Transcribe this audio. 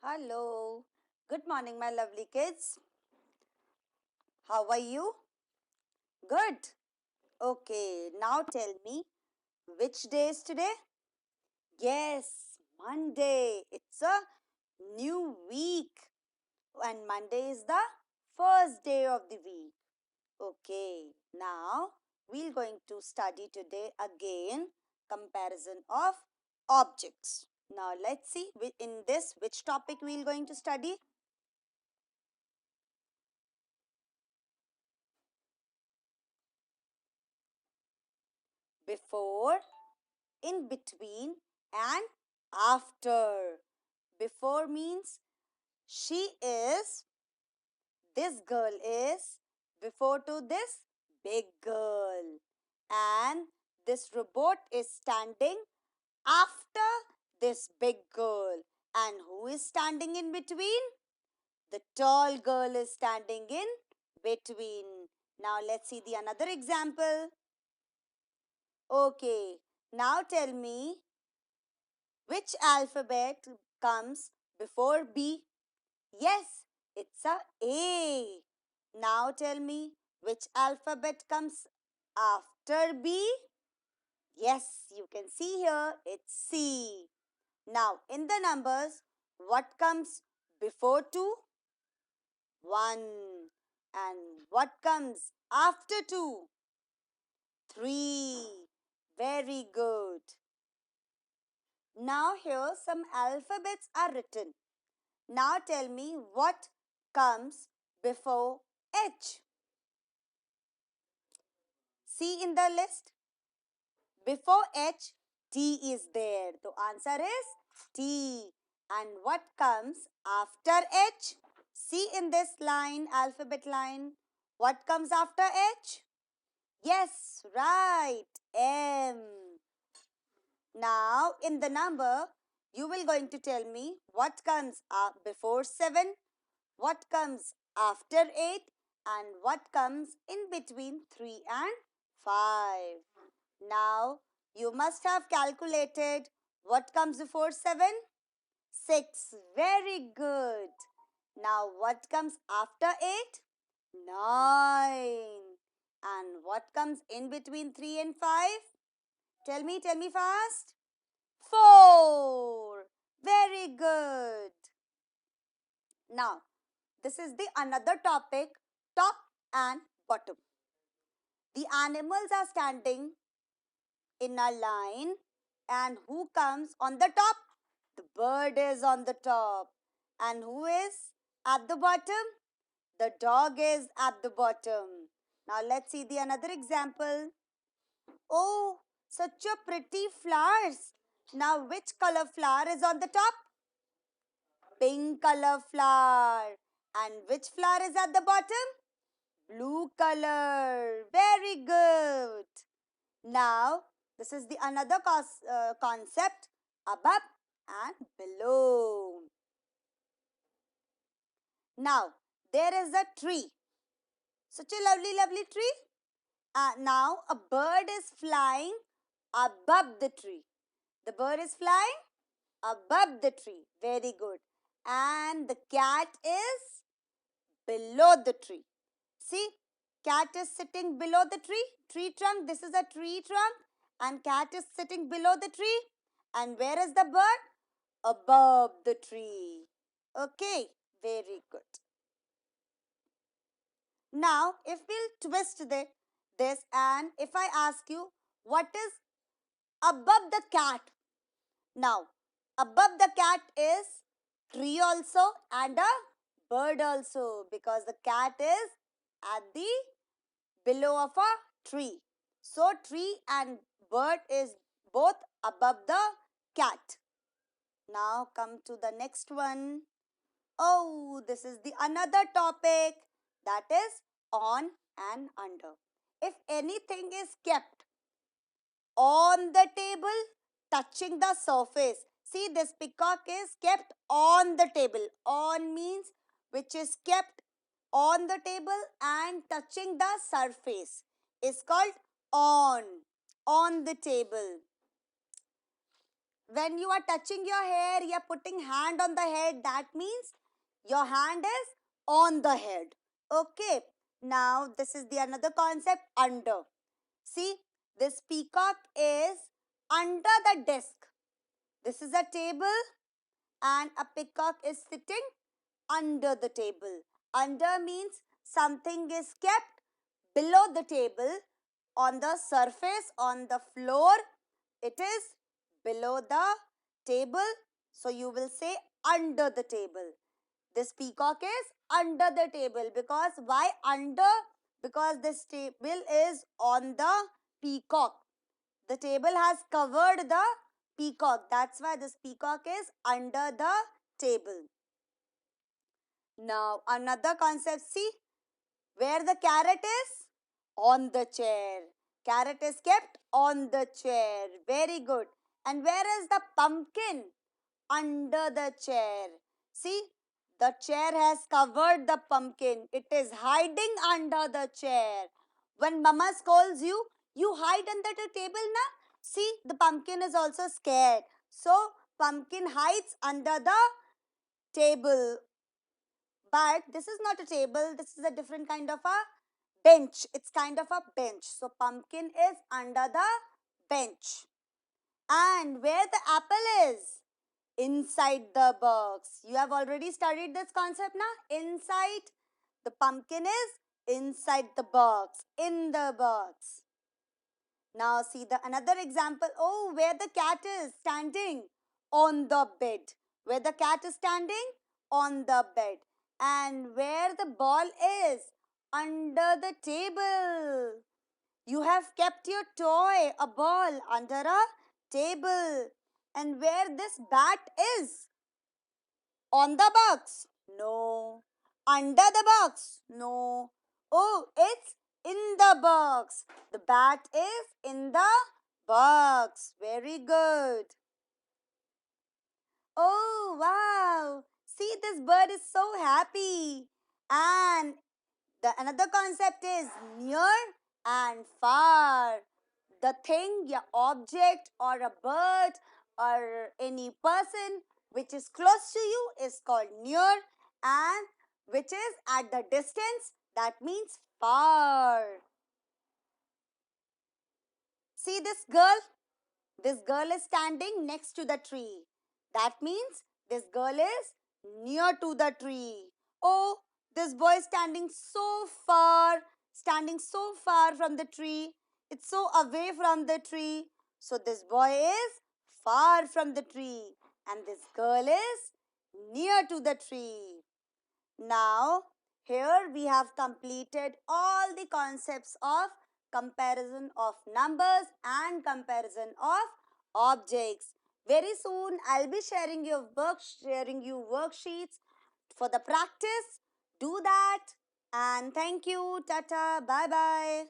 Hello. Good morning, my lovely kids. How are you? Good. Okay, now tell me which day is today? Yes, Monday. It's a new week, and Monday is the first day of the week. Okay, now we're going to study today again comparison of objects. Now let's see in this which topic we're going to study. Before, in between, and after. Before means she is, this girl is, before to this big girl. And this robot is standing after this big girl. And who is standing in between? The tall girl is standing in between. Now let's see the another example. Okay, now tell me which alphabet comes before B? Yes, it's a A. Now tell me which alphabet comes after B? Yes, you can see here it's C. Now in the numbers, what comes before 2? 1. And what comes after 2? 3. Very good. Now here some alphabets are written. Now tell me what comes before H. See in the list. Before H, T is there. The answer is T. And what comes after H? See in this line, alphabet line. What comes after H? Yes, right. M. Now in the number, you will going to tell me what comes before 7, what comes after 8, and what comes in between 3 and 5. Now, you must have calculated what comes before 7? 6. Very good. Now, what comes after 8? 9. And what comes in between 3 and 5? Tell me fast. 4. Very good. Now, this is the another topic, top and bottom. The animals are standing in a line, and who comes on the top? The bird is on the top. And who is at the bottom? The dog is at the bottom. Now let's see the another example. Oh, such a pretty flowers. Now which color flower is on the top? Pink color flower. And which flower is at the bottom? Blue color. Very good. Now, this is the another concept, above and below. Now, there is a tree. Such a lovely, lovely tree. Now, a bird is flying above the tree. The bird is flying above the tree. Very good. And the cat is below the tree. See, cat is sitting below the tree trunk. This is a tree trunk, and cat is sitting below the tree. And where is the bird? Above the tree. Okay, very good. Now, if we'll twist this, and if I ask you, what is above the cat? Now, above the cat is tree also and a bird also, because the cat is at the below of a tree. So tree and bird is both above the cat. Now come to the next one. Oh, this is the another topic, that is on and under. If anything is kept on the table touching the surface. See, this peacock is kept on the table. On means which is kept on the table and touching the surface is called on the table. when you are touching your hair, you are putting hand on the head. That means your hand is on the head. Okay. Now, this is the another concept, under. See, this peacock is under the desk. This is a table and a peacock is sitting under the table. Under means something is kept below the table, on the surface, on the floor. It is below the table. So you will say under the table. This peacock is under the table. Because why under? Because this table is on the peacock. The table has covered the peacock. That's why this peacock is under the table. Now another concept, see, where the carrot is? On the chair. Carrot is kept on the chair. Very good. And where is the pumpkin? Under the chair. See, the chair has covered the pumpkin. It is hiding under the chair. When mama scolds you, you hide under the table, na? See, the pumpkin is also scared. So, pumpkin hides under the table. But this is not a table. This is a different kind of a bench. It's kind of a bench. So, pumpkin is under the bench. And where the apple is? Inside the box. You have already studied this concept now. Inside, the pumpkin is inside the box, in the box. Now see the another example. Oh, where the cat is standing on the bed. Where the cat is standing on the bed. And where the ball is under the table. You have kept your toy, a ball, under a table. And where this bat is? On the box? No. Under the box? No. Oh, it's in the box. The bat is in the box. Very good. Oh, wow. See, this bird is so happy. And the another concept is near and far. The thing, your object or a bird or any person which is close to you is called near, and which is at the distance, that means far. See this girl? This girl is standing next to the tree. That means this girl is near to the tree. Oh, this boy is standing so far from the tree. It's so away from the tree. So this boy is far from the tree. And this girl is near to the tree. Now, here we have completed all the concepts of comparison of numbers and comparison of objects. Very soon, I'll be sharing you worksheets for the practice. Do that. And thank you. Tata. Bye bye.